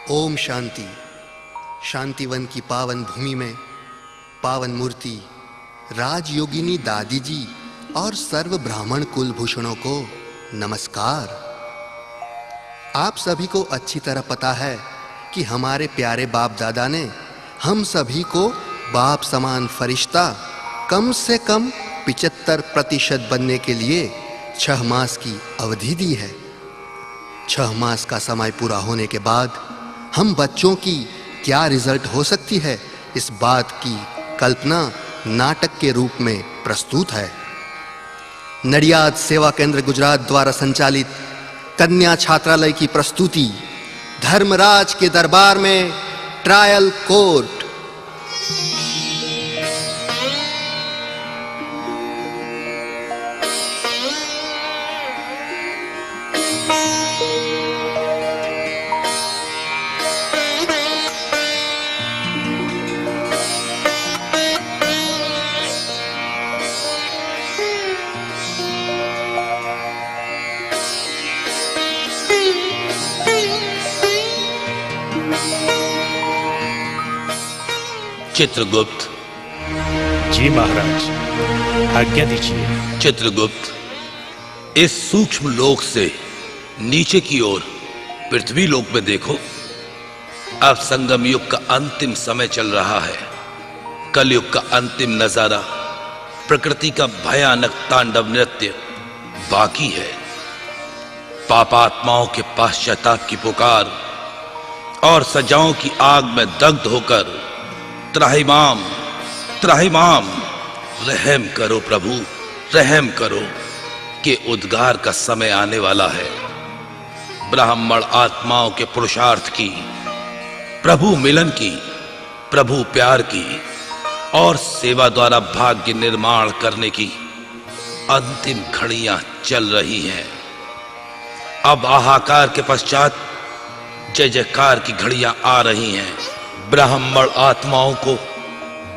ओम शांति। शांतिवन की पावन भूमि में पावन मूर्ति राजयोगिनी दादी जी और सर्व ब्राह्मण कुलभूषणों को नमस्कार। आप सभी को अच्छी तरह पता है कि हमारे प्यारे बाप दादा ने हम सभी को बाप समान फरिश्ता कम से कम 75% बनने के लिए 6 मास की अवधि दी है। 6 मास का समय पूरा होने के बाद हम बच्चों की क्या रिजल्ट हो सकती है, इस बात की कल्पना नाटक के रूप में प्रस्तुत है। नडियाद सेवा केंद्र गुजरात द्वारा संचालित कन्या छात्रालय की प्रस्तुति धर्मराज के दरबार में ट्रायल कोर्ट। चित्रगुप्त। जी महाराज, आज्ञा दीजिए। चित्रगुप्त, इस सूक्ष्म लोक से नीचे की ओर पृथ्वी लोक में देखो। अब संगम युग का अंतिम समय चल रहा है। कलयुग का अंतिम नजारा, प्रकृति का भयानक तांडव नृत्य बाकी है। पापात्माओं के पश्चाताप की पुकार और सजाओं की आग में दग्ध होकर त्राहिमाम त्राहिमाम, रहम करो प्रभु, रहम करो के उद्गार का समय आने वाला है। ब्राह्मण आत्माओं के पुरुषार्थ की, प्रभु मिलन की, प्रभु प्यार की और सेवा द्वारा भाग्य निर्माण करने की अंतिम घड़ियां चल रही हैं। अब हाहाकार के पश्चात जय जयकार की घड़ियां आ रही हैं। ब्राह्मण आत्माओं को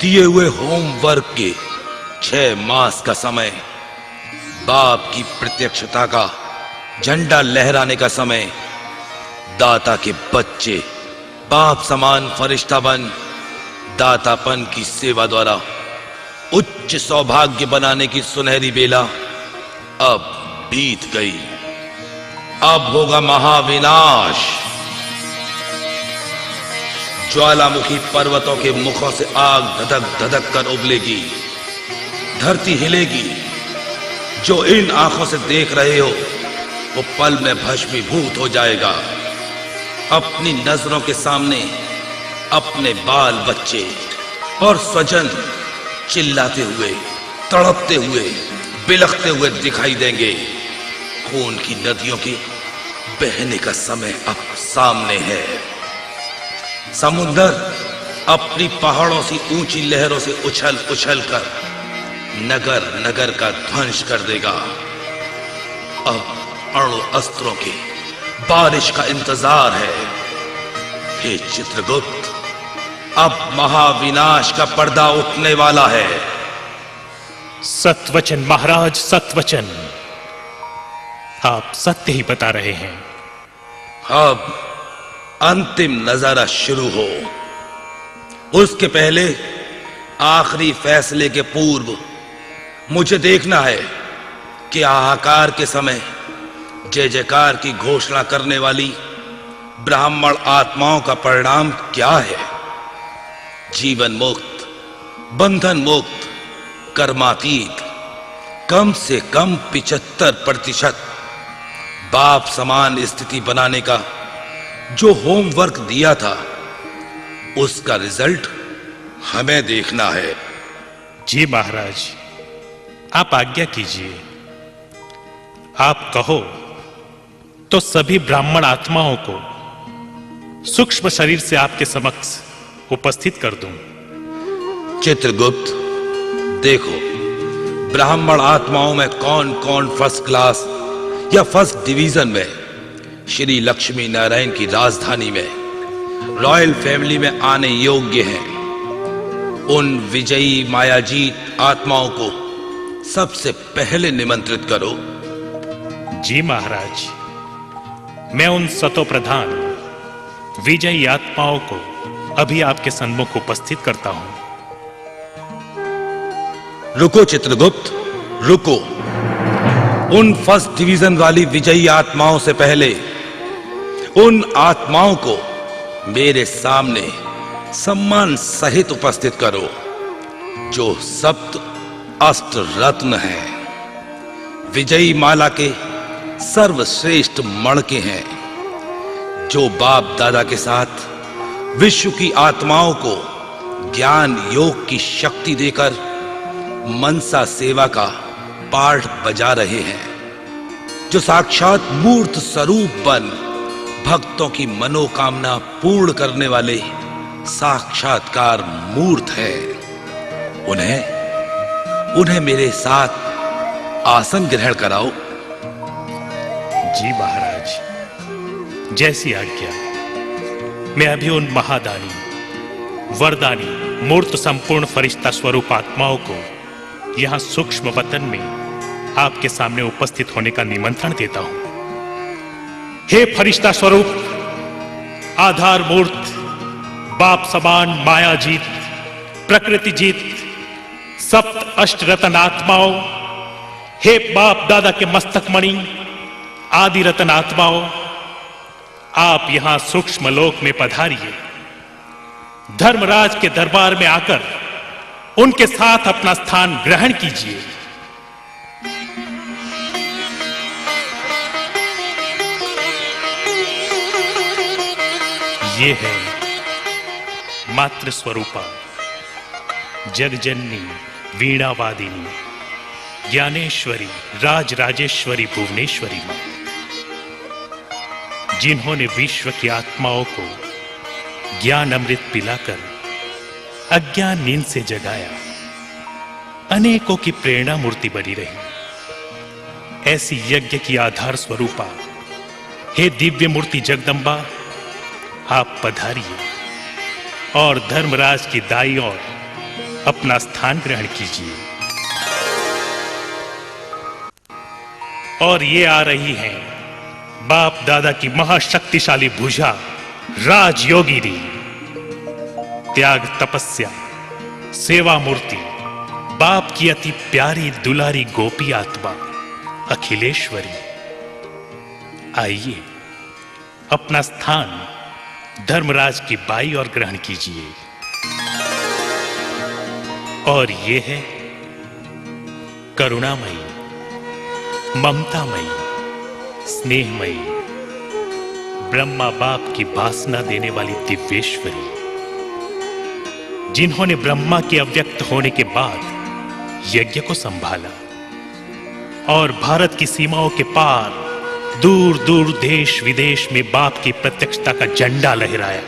दिए हुए होमवर्क के 6 मास का समय, बाप की प्रत्यक्षता का झंडा लहराने का समय, दाता के बच्चे बाप समान फरिश्ता बन दातापन की सेवा द्वारा उच्च सौभाग्य बनाने की सुनहरी बेला अब बीत गई। अब होगा महाविनाश। ज्वालामुखी पर्वतों के मुखों से आग धधक धधक कर उबलेगी, धरती हिलेगी। जो इन आंखों से देख रहे हो वो पल में भस्मीभूत हो जाएगा। अपनी नजरों के सामने अपने बाल बच्चे और स्वजन चिल्लाते हुए, तड़पते हुए, बिलखते हुए दिखाई देंगे। खून की नदियों के बहने का समय अब सामने है। समुद्र अपनी पहाड़ों से ऊंची लहरों से उछल उछल कर नगर नगर का ध्वंस कर देगा। अब अणु अस्त्रों के बारिश का इंतजार है। हे चित्रगुप्त, अब महाविनाश का पर्दा उठने वाला है। सत्वचन महाराज, सत्वचन। आप सत्य ही बता रहे हैं। अब अंतिम नजारा शुरू हो, उसके पहले आखिरी फैसले के पूर्व मुझे देखना है कि हाहाकार के समय जय जयकार की घोषणा करने वाली ब्राह्मण आत्माओं का परिणाम क्या है। जीवन मुक्त, बंधन मुक्त, कर्मातीत, कम से कम 75% बाप समान स्थिति बनाने का जो होमवर्क दिया था, उसका रिजल्ट हमें देखना है। जी महाराज, आप आज्ञा कीजिए। आप कहो तो सभी ब्राह्मण आत्माओं को सूक्ष्म शरीर से आपके समक्ष उपस्थित कर दूं। चित्रगुप्त, देखो ब्राह्मण आत्माओं में कौन कौन फर्स्ट क्लास या फर्स्ट डिवीजन में श्री लक्ष्मी नारायण की राजधानी में रॉयल फैमिली में आने योग्य हैं। उन विजयी मायाजीत आत्माओं को सबसे पहले निमंत्रित करो। जी महाराज, मैं उन सतो प्रधान विजयी आत्माओं को अभी आपके सन्मुख उपस्थित करता हूं। रुको चित्रगुप्त, रुको। उन फर्स्ट डिवीजन वाली विजयी आत्माओं से पहले उन आत्माओं को मेरे सामने सम्मान सहित उपस्थित करो जो सप्त अष्ट रत्न हैं, विजयी माला के सर्वश्रेष्ठ मणके हैं, जो बाप दादा के साथ विश्व की आत्माओं को ज्ञान योग की शक्ति देकर मनसा सेवा का पाठ बजा रहे हैं, जो साक्षात मूर्त स्वरूप बन भक्तों की मनोकामना पूर्ण करने वाले साक्षात्कार मूर्त है। उन्हें मेरे साथ आसन ग्रहण कराओ। जी महाराज, जैसी आज्ञा। मैं अभी उन महादानी, वरदानी, मूर्त संपूर्ण फरिश्ता स्वरूप आत्माओं को यहां सूक्ष्म वतन में आपके सामने उपस्थित होने का निमंत्रण देता हूं। हे फरिश्ता स्वरूप, आधार मूर्त, बाप समान माया जीत, प्रकृति जीत, सप्त अष्ट रतन आत्माओं, हे बाप दादा के मस्तक मणि, आदि रतन आत्माओं, आप यहां सूक्ष्म लोक में पधारिए। धर्मराज के दरबार में आकर उनके साथ अपना स्थान ग्रहण कीजिए। ये है मातृ स्वरूपा, जगजननी, वीणावादिनी, ज्ञानेश्वरी, राजराजेश्वरी, भुवनेश्वरी मां, जिन्होंने विश्व की आत्माओं को ज्ञान अमृत पिलाकर अज्ञान नींद से जगाया, अनेकों की प्रेरणा मूर्ति बनी रही। ऐसी यज्ञ की आधार स्वरूपा, हे दिव्य मूर्ति जगदंबा, आप पधारिए और धर्मराज की दाई ओर अपना स्थान ग्रहण कीजिए। और ये आ रही हैं बाप दादा की महाशक्तिशाली भुजा राजयोगिनी, त्याग तपस्या, सेवा मूर्ति, बाप की अति प्यारी दुलारी गोपी आत्मा अखिलेश्वरी। आइए अपना स्थान धर्मराज की बाई ओर ग्रहण कीजिए। और ये है करुणामयी, ममतामयी, स्नेहमयी, ब्रह्मा बाप की वासना देने वाली दिव्येश्वरी, जिन्होंने ब्रह्मा के अव्यक्त होने के बाद यज्ञ को संभाला और भारत की सीमाओं के पार दूर दूर देश विदेश में बाप की प्रत्यक्षता का झंडा लहराया,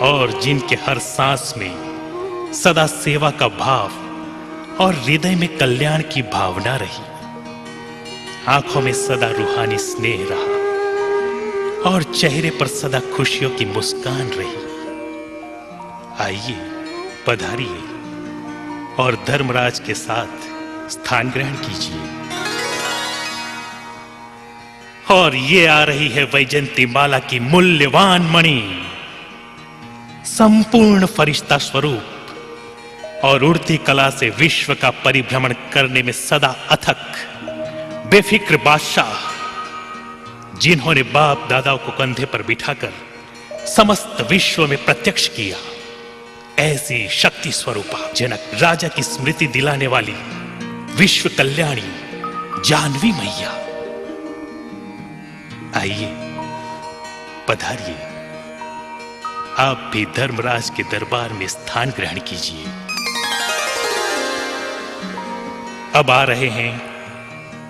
और जिनके हर सांस में सदा सेवा का भाव और हृदय में कल्याण की भावना रही, आंखों में सदा रूहानी स्नेह रहा और चेहरे पर सदा खुशियों की मुस्कान रही। आइए पधारिए और धर्मराज के साथ स्थान ग्रहण कीजिए। और ये आ रही है वैजयंती माला की मूल्यवान मणि, संपूर्ण फरिश्ता स्वरूप और उड़ती कला से विश्व का परिभ्रमण करने में सदा अथक बेफिक्र बादशाह, जिन्होंने बाप दादाओं को कंधे पर बिठाकर समस्त विश्व में प्रत्यक्ष किया। ऐसी शक्ति स्वरूपा जनक राजा की स्मृति दिलाने वाली विश्व कल्याणी जानवी मैया, आइए पधारिए, आप भी धर्मराज के दरबार में स्थान ग्रहण कीजिए। अब आ रहे हैं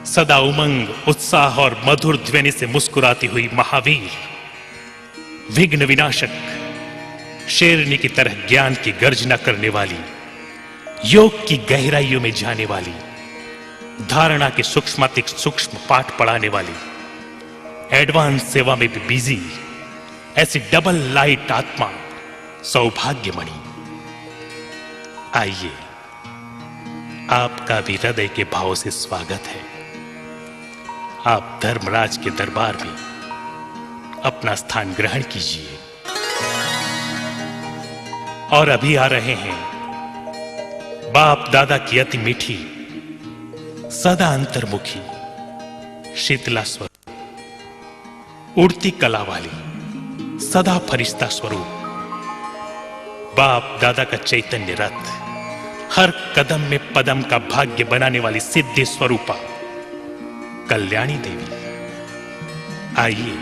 सदा उमंग, उत्साह और मधुर ध्वनि से मुस्कुराती हुई महावीर, विघ्न विनाशक, शेरनी की तरह ज्ञान की गर्जना करने वाली, योग की गहराइयों में जाने वाली, धारणा के सूक्ष्मातिक सूक्ष्म पाठ पढ़ाने वाली, एडवांस सेवा में भी बिजी ऐसी डबल लाइट आत्मा सौभाग्यमणि, आइए आपका भी हृदय के भाव से स्वागत है। आप धर्मराज के दरबार में अपना स्थान ग्रहण कीजिए। और अभी आ रहे हैं बाप दादा की अति मीठी, सदा अंतर्मुखी, शीतला स्वरूप, उड़ती कला वाली, सदा फरिश्ता स्वरूप, बाप दादा का चैतन्य रथ, हर कदम में पदम का भाग्य बनाने वाली सिद्धि स्वरूपा कल्याणी देवी। आइए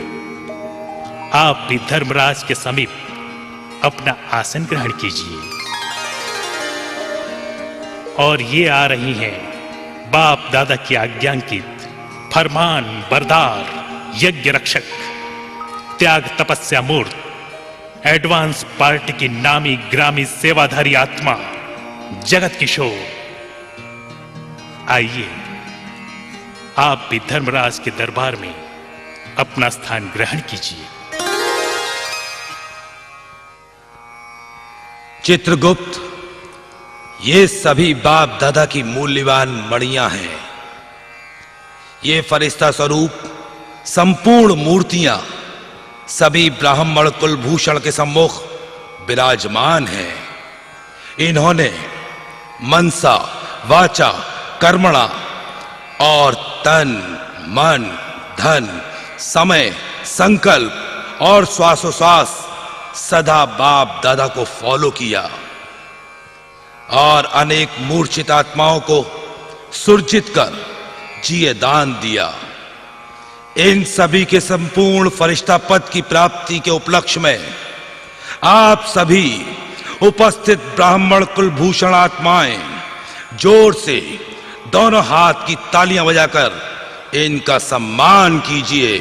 आप भी धर्मराज के समीप अपना आसन ग्रहण कीजिए। और ये आ रही हैं बाप दादा की आज्ञांकित फरमान बरदार, यज्ञ रक्षक, त्याग तपस्या मूर्त, एडवांस पार्टी की नामी ग्रामी सेवाधारी आत्मा, जगत किशोर। आइए आप भी धर्मराज के दरबार में अपना स्थान ग्रहण कीजिए। चित्रगुप्त, ये सभी बाप दादा की मूल्यवान मणियां हैं। ये फरिश्ता स्वरूप संपूर्ण मूर्तियां सभी ब्राह्मण कुलभूषण के सम्मुख विराजमान हैं। इन्होंने मनसा वाचा कर्मणा और तन मन धन समय संकल्प और श्वासोश्वास सदा बाप दादा को फॉलो किया और अनेक मूर्छित आत्माओं को सुरजित कर जिए दान दिया। इन सभी के संपूर्ण फरिश्ता पद की प्राप्ति के उपलक्ष्य में आप सभी उपस्थित ब्राह्मण कुलभूषण आत्माएं जोर से दोनों हाथ की तालियां बजाकर इनका सम्मान कीजिए।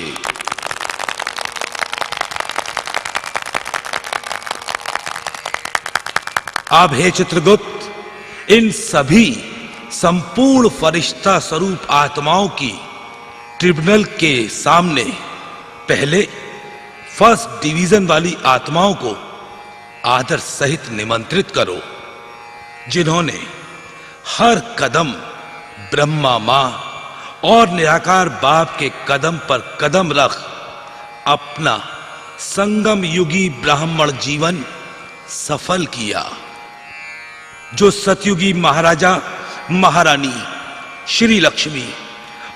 अब हे चित्रगुप्त, इन सभी संपूर्ण फरिश्ता स्वरूप आत्माओं की ट्रिब्यूनल के सामने पहले फर्स्ट डिवीजन वाली आत्माओं को आदर सहित निमंत्रित करो, जिन्होंने हर कदम ब्रह्मा मां और निराकार बाप के कदम पर कदम रख अपना संगम युगी ब्राह्मण जीवन सफल किया। जो सतयुगी महाराजा महारानी श्री लक्ष्मी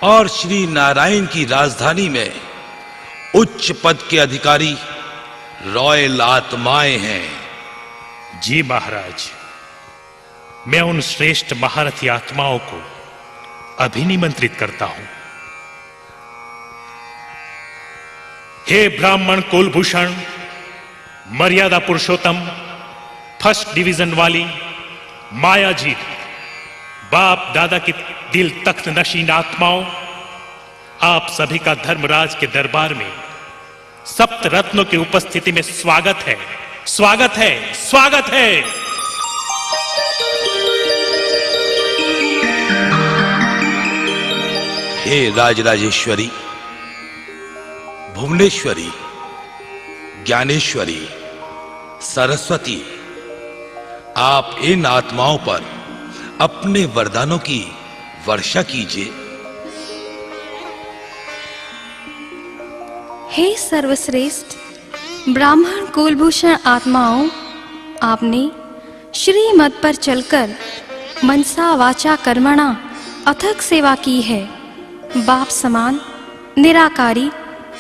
और श्री नारायण की राजधानी में उच्च पद के अधिकारी रॉयल आत्माएं हैं। जी महाराज, मैं उन श्रेष्ठ महारथी आत्माओं को अभी निमंत्रित करता हूं। हे ब्राह्मण कुलभूषण, मर्यादा पुरुषोत्तम, फर्स्ट डिवीजन वाली माया जी, बाप दादा की दिल तख्त नशीन आत्माओं, आप सभी का धर्मराज के दरबार में सप्त रत्नों की उपस्थिति में स्वागत है, स्वागत है, स्वागत है। हे राजराजेश्वरी, भुवनेश्वरी, ज्ञानेश्वरी, सरस्वती, आप इन आत्माओं पर अपने वरदानों की वर्षा कीजिए। हे सर्वश्रेष्ठ ब्राह्मण कुलभूषण आत्माओं, आपने श्रीमत पर चलकर मनसा वाचा कर्मणा अथक सेवा की है। बाप समान निराकारी,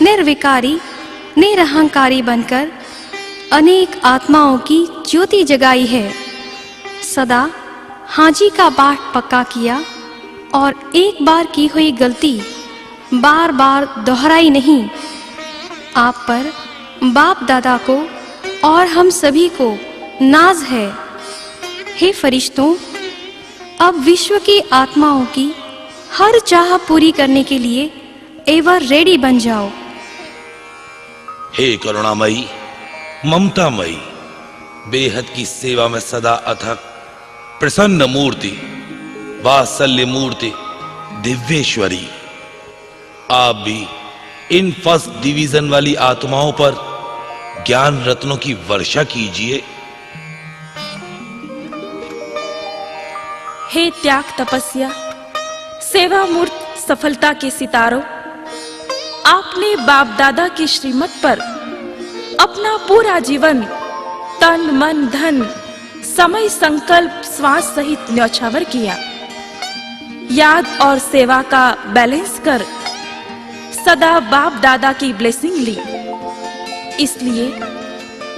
निर्विकारी, निरहंकारी बनकर अनेक आत्माओं की ज्योति जगाई है। सदा हाजी का बाट पक्का किया और एक बार की हुई गलती बार बार दोहराई नहीं। आप पर बाप दादा को और हम सभी को नाज है। हे फरिश्तों, अब विश्व की आत्माओं की हर चाह पूरी करने के लिए एवर रेडी बन जाओ। हे करुणामयी, ममतामयी, बेहद की सेवा में सदा अथक प्रसन्न मूर्ति, वात्सल्य मूर्ति, दिव्येश्वरी, आप भी इन फर्स्ट डिवीजन वाली आत्माओं पर ज्ञान रत्नों की वर्षा कीजिए। हे त्याग तपस्या, सेवा मूर्त, सफलता के सितारों, आपने बाप दादा की श्रीमत पर अपना पूरा जीवन तन मन धन समय संकल्प श्वास सहित न्यौछावर किया। याद और सेवा का बैलेंस कर सदा बाप दादा की ब्लेसिंग ली। इसलिए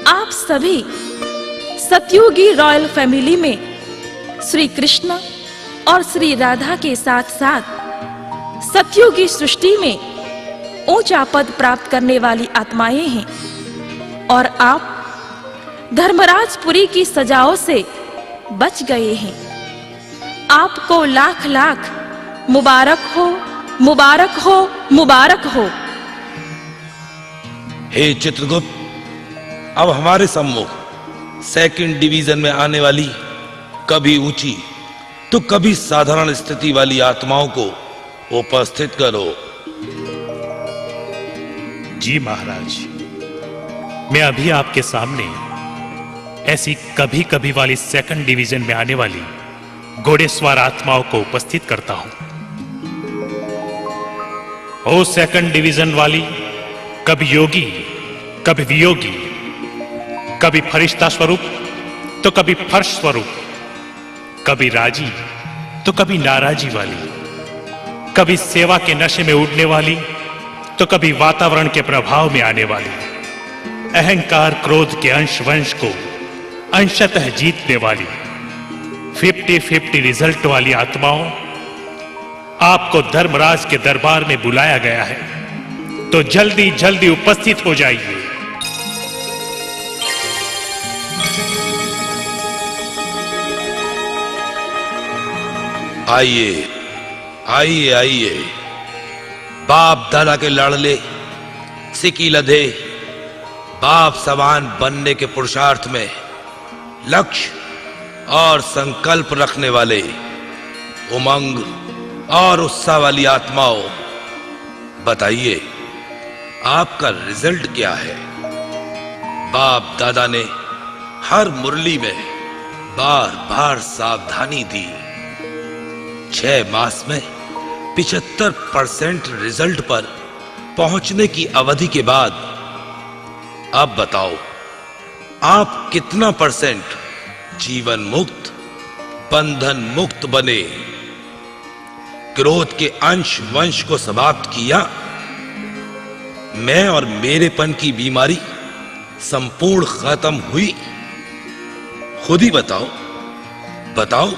आप सभी सतयुगी रॉयल फैमिली में श्री कृष्ण और श्री राधा के साथ साथ सतयुगी सृष्टि में ऊंचा पद प्राप्त करने वाली आत्माएं हैं और आप धर्मराजपुरी की सजाओं से बच गए हैं। आपको लाख लाख मुबारक हो, मुबारक हो, मुबारक हो। हे चित्रगुप्त, अब हमारे सम्मुख सेकंड डिवीजन में आने वाली कभी ऊंची तो कभी साधारण स्थिति वाली आत्माओं को उपस्थित करो। जी महाराज, मैं अभी आपके सामने ऐसी कभी कभी वाली सेकंड डिवीजन में आने वाली घोड़ेसवार आत्माओं को उपस्थित करता हूं। ओ सेकंड डिवीजन वाली, कभी योगी, कभी वियोगी, कभी फरिश्ता स्वरूप तो कभी फर्श स्वरूप, कभी राजी तो कभी नाराजी वाली, कभी सेवा के नशे में उड़ने वाली तो कभी वातावरण के प्रभाव में आने वाली, अहंकार क्रोध के अंश वंश को अंशतः जीतने वाली 50-50 रिजल्ट वाली आत्माओं, आपको धर्मराज के दरबार में बुलाया गया है, तो जल्दी जल्दी उपस्थित हो जाइए। आइए आइए आइए, बाप दादा के लाडले सिकी लधे बाप समान बनने के पुरुषार्थ में लक्ष्य और संकल्प रखने वाले उमंग और उत्साह वाली आत्माओं, बताइए आपका रिजल्ट क्या है। बाप दादा ने हर मुरली में बार बार सावधानी दी। 6 मास में 75% रिजल्ट पर पहुंचने की अवधि के बाद अब बताओ, आप कितना % जीवन मुक्त, बंधन मुक्त बने, क्रोध के अंश वंश को समाप्त किया, मैं और मेरेपन की बीमारी संपूर्ण खत्म हुई? खुद ही बताओ, बताओ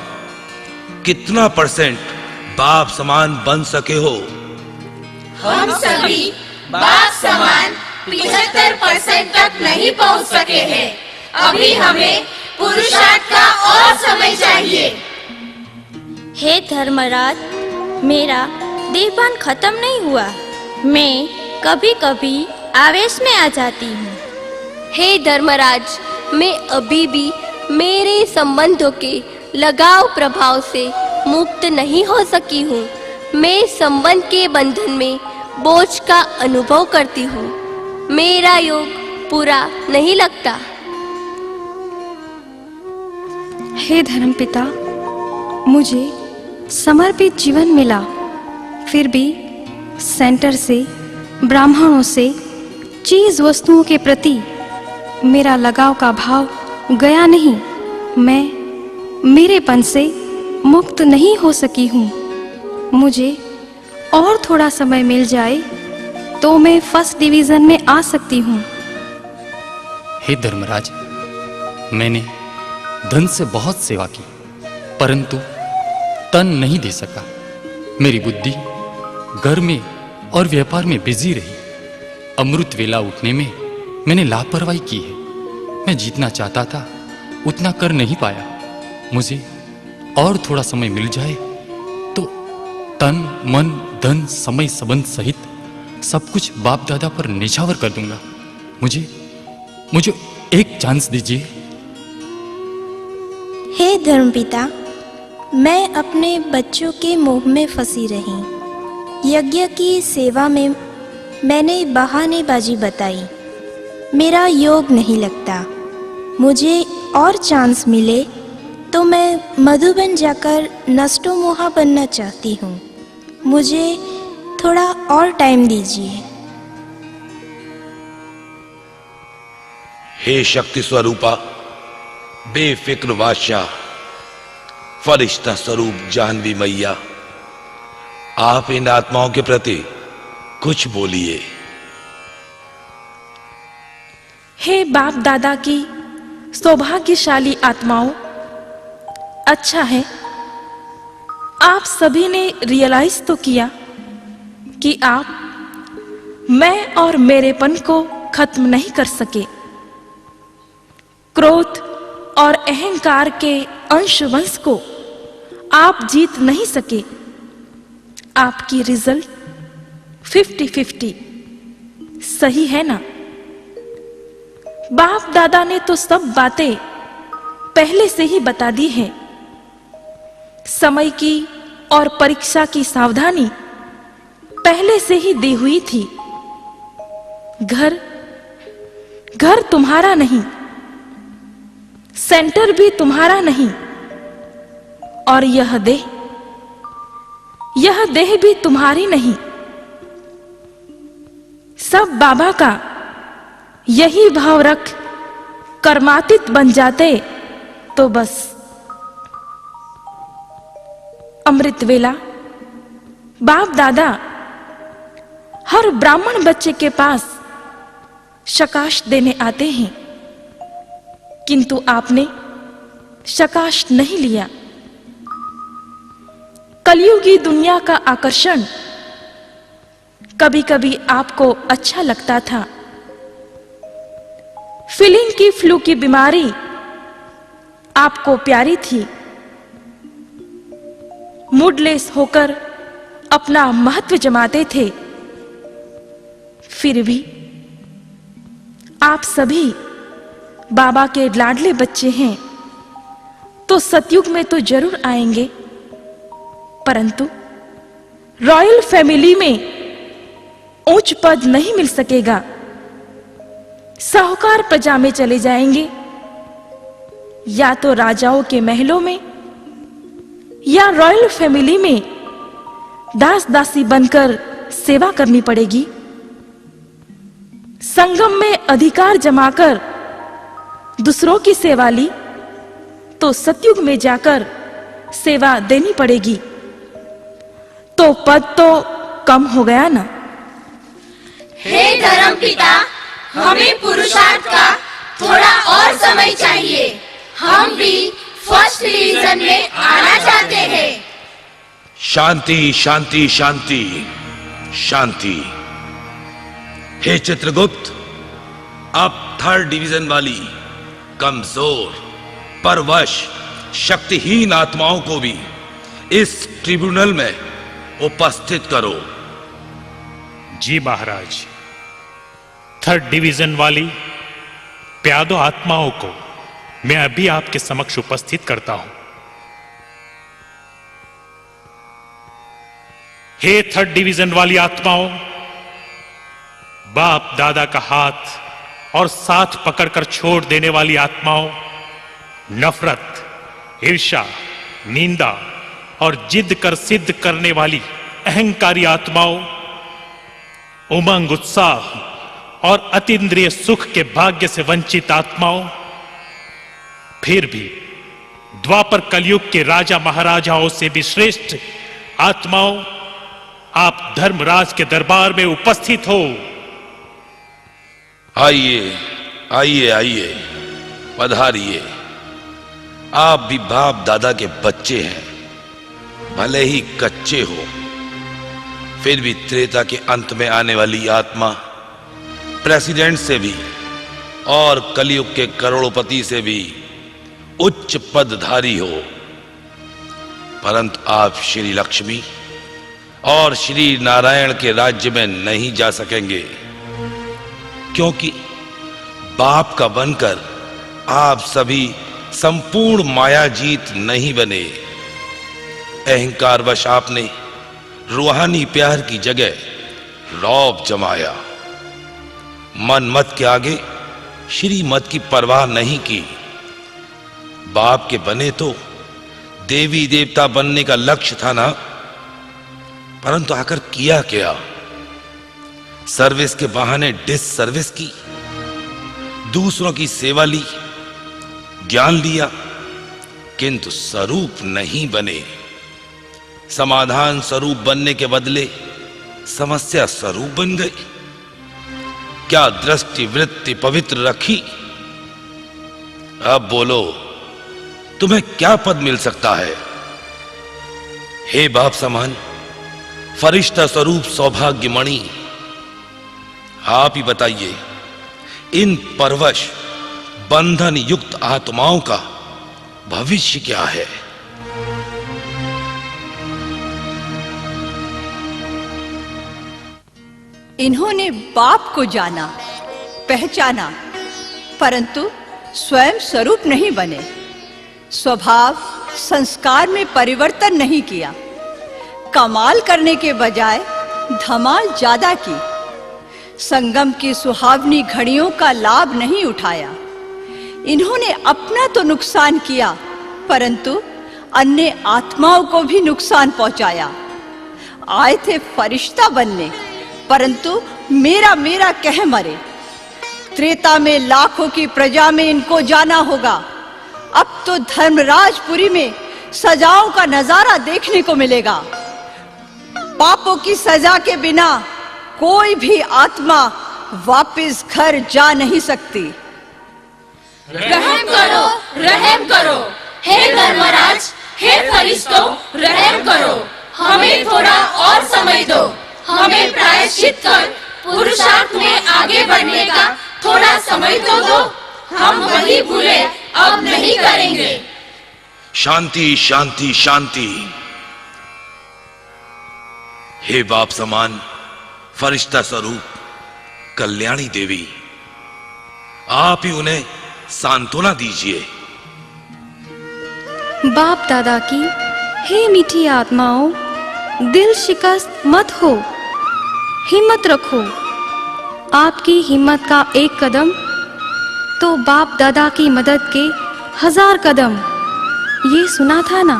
कितना % बाप समान बन सके हो? हम सभी बाप समान 75% तक नहीं पहुंच सके हैं। अभी हमें पुरुषार्थ का और समय चाहिए। हे धर्मराज, मेरा देहभान खत्म नहीं हुआ। मैं कभी कभी आवेश में आ जाती हूँ। हे धर्मराज, मैं अभी भी मेरे संबंधों के लगाव प्रभाव से मुक्त नहीं हो सकी हूँ। मैं संबंध के बंधन में बोझ का अनुभव करती हूँ। मेरा योग पूरा नहीं लगता। हे धर्मपिता, मुझे समर्पित जीवन मिला, फिर भी सेंटर से, ब्राह्मणों से, चीज वस्तुओं के प्रति मेरा लगाव का भाव गया नहीं। मैं मेरेपन से मुक्त नहीं हो सकी हूँ। मुझे और थोड़ा समय मिल जाए तो मैं फर्स्ट डिवीजन में आ सकती हूँ। हे धर्मराज, मैंने धन से बहुत सेवा की, परंतु तन नहीं दे सका। मेरी बुद्धि घर में और व्यापार में बिजी रही। अमृत वेला उठने में मैंने लापरवाही की है। मैं जितना चाहता था उतना कर नहीं पाया। मुझे और थोड़ा समय मिल जाए तो तन मन धन समय संबंध सहित सब कुछ बाप दादा पर निछावर कर दूंगा। मुझे एक चांस दीजिए। हे धर्मपिता, मैं अपने बच्चों के मोह में फंसी रही। यज्ञ की सेवा में मैंने बहानेबाजी बताई। मेरा योग नहीं लगता। मुझे और चांस मिले तो मैं मधुबन जाकर नष्टोमोहा बनना चाहती हूँ। मुझे थोड़ा और टाइम दीजिए। हे शक्ति स्वरूपा, बेफिक्र बादशाह, फरिश्ता स्वरूप जानवी मैया, आप इन आत्माओं के प्रति कुछ बोलिए। हे बाप दादा की सौभाग्यशाली आत्माओं, अच्छा है आप सभी ने रियलाइज तो किया कि आप मैं और मेरेपन को खत्म नहीं कर सके। क्रोध और अहंकार के अंशवंश को आप जीत नहीं सके। आपकी रिजल्ट 50-50 सही है ना? बाप दादा ने तो सब बातें पहले से ही बता दी है। समय की और परीक्षा की सावधानी पहले से ही दी हुई थी। घर तुम्हारा नहीं, सेंटर भी तुम्हारा नहीं, और यह देह भी तुम्हारी नहीं। सब बाबा का यही भाव रख कर्मातीत बन जाते तो बस। अमृत वेला बाप दादा हर ब्राह्मण बच्चे के पास शकाश देने आते हैं, किंतु आपने शकाश नहीं लिया। कलयुगी दुनिया का आकर्षण कभी कभी आपको अच्छा लगता था। फीलिंग की फ्लू की बीमारी आपको प्यारी थी। मूडलेस होकर अपना महत्व जमाते थे। फिर भी आप सभी बाबा के लाडले बच्चे हैं, तो सतयुग में तो जरूर आएंगे, परंतु रॉयल फैमिली में उच्च पद नहीं मिल सकेगा। साहूकार प्रजा में चले जाएंगे, या तो राजाओं के महलों में या रॉयल फैमिली में दास दासी बनकर सेवा करनी पड़ेगी। संगम में अधिकार जमाकर दूसरों की सेवा ली तो सतयुग में जाकर सेवा देनी पड़ेगी, तो पद तो कम हो गया ना। हे धर्मपिता, हमें पुरुषार्थ का थोड़ा और समय चाहिए। हम भी फर्स्ट डिवीजन में आना चाहते हैं। शांति शांति शांति शांति। हे चित्रगुप्त, अब थर्ड डिवीजन वाली कमजोर, परवश, शक्तिहीन आत्माओं को भी इस ट्रिब्यूनल में उपस्थित करो। जी महाराज। थर्ड डिवीजन वाली प्यादो आत्माओं को मैं अभी आपके समक्ष उपस्थित करता हूं। हे थर्ड डिवीजन वाली आत्माओं, बाप दादा का हाथ और साथ पकड़कर छोड़ देने वाली आत्माओं, नफरत, ईर्ष्या, निंदा और जिद कर सिद्ध करने वाली अहंकारी आत्माओं, उमंग, उत्साह और अतीन्द्रिय सुख के भाग्य से वंचित आत्माओं, फिर भी द्वापर कलयुग के राजा महाराजाओं से भी श्रेष्ठ आत्माओं, आप धर्मराज के दरबार में उपस्थित हो। आइए आइए आइए, पधारिए। आप भी बाप दादा के बच्चे हैं, भले ही कच्चे हो, फिर भी त्रेता के अंत में आने वाली आत्मा प्रेसिडेंट से भी और कलयुग के करोड़पति से भी उच्च पदधारी हो। परंतु आप श्री लक्ष्मी और श्री नारायण के राज्य में नहीं जा सकेंगे, क्योंकि बाप का बनकर आप सभी संपूर्ण मायाजीत नहीं बने। अहंकारवश आपने रूहानी प्यार की जगह रौब जमाया। मन मत के आगे श्री मत की परवाह नहीं की। बाप के बने तो देवी देवता बनने का लक्ष्य था ना, परंतु आकर किया क्या? सर्विस के बहाने डिस सर्विस की। दूसरों की सेवा ली, ज्ञान लिया, किंतु स्वरूप नहीं बने। समाधान स्वरूप बनने के बदले समस्या स्वरूप बन गई। क्या दृष्टि वृत्ति पवित्र रखी? अब बोलो, तुम्हें क्या पद मिल सकता है? हे बाप समान फरिश्ता स्वरूप सौभाग्यमणि, आप ही बताइए, इन परवश बंधन युक्त आत्माओं का भविष्य क्या है? इन्होंने बाप को जाना, पहचाना, परंतु स्वयं स्वरूप नहीं बने। स्वभाव संस्कार में परिवर्तन नहीं किया। कमाल करने के बजाय धमाल ज्यादा की। संगम की सुहावनी घड़ियों का लाभ नहीं उठाया। इन्होंने अपना तो नुकसान किया, परंतु अन्य आत्माओं को भी नुकसान पहुंचाया। आए थे फरिश्ता बनने, परंतु मेरा मेरा कह मरे। त्रेता में लाखों की प्रजा में इनको जाना होगा। अब तो धर्मराजपुरी में सजाओं का नजारा देखने को मिलेगा। पापों की सजा के बिना कोई भी आत्मा वापस घर जा नहीं सकती। रहम करो, रहम करो, हे धर्मराज, हे फरिश्तों, रहम करो। हमें थोड़ा और समय दो। हमें प्रायश्चित कर पुरुषार्थ में आगे बढ़ने का थोड़ा समय तो दो। हम वही भूले अब नहीं करेंगे। शांति, शांति, शांति। हे बाप समान फरिश्ता स्वरूप कल्याणी देवी, आप ही उन्हें सांत्वना दीजिए। बाप दादा की हे मीठी आत्माओं, दिल शिकस्त मत हो, हिम्मत रखो। आपकी हिम्मत का एक कदम तो बाप दादा की मदद के 1000 कदम। ये सुना था ना?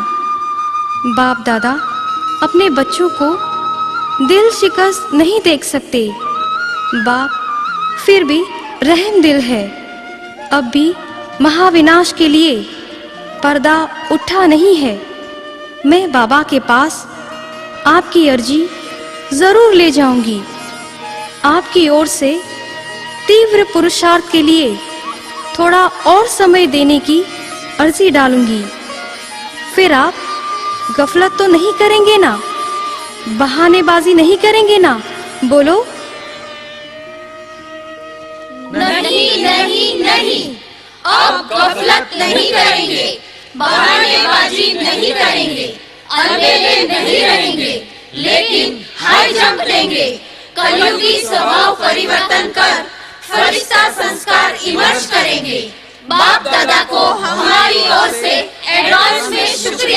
बाप दादा अपने बच्चों को दिल शिकस्त नहीं देख सकते। बाप फिर भी रहम दिल है। अब भी महाविनाश के लिए पर्दा उठा नहीं है। मैं बाबा के पास आपकी अर्जी जरूर ले जाऊंगी। आपकी ओर से तीव्र पुरुषार्थ के लिए थोड़ा और समय देने की अर्जी डालूंगी। फिर आप गफलत तो नहीं करेंगे ना? बहानेबाजी नहीं करेंगे ना? बोलो। नहीं, नहीं, नहीं, अब गफलत नहीं करेंगे, बहानेबाजी नहीं करेंगे, अलबेले नहीं रहेंगे, लेकिन हाई जंप देंगे। कलयुगी स्वभाव परिवर्तन कर फरिश्ता संस्कार इमर्ज करेंगे। बाप दादा को हमारी ओर से एडवांस में शुक्रिया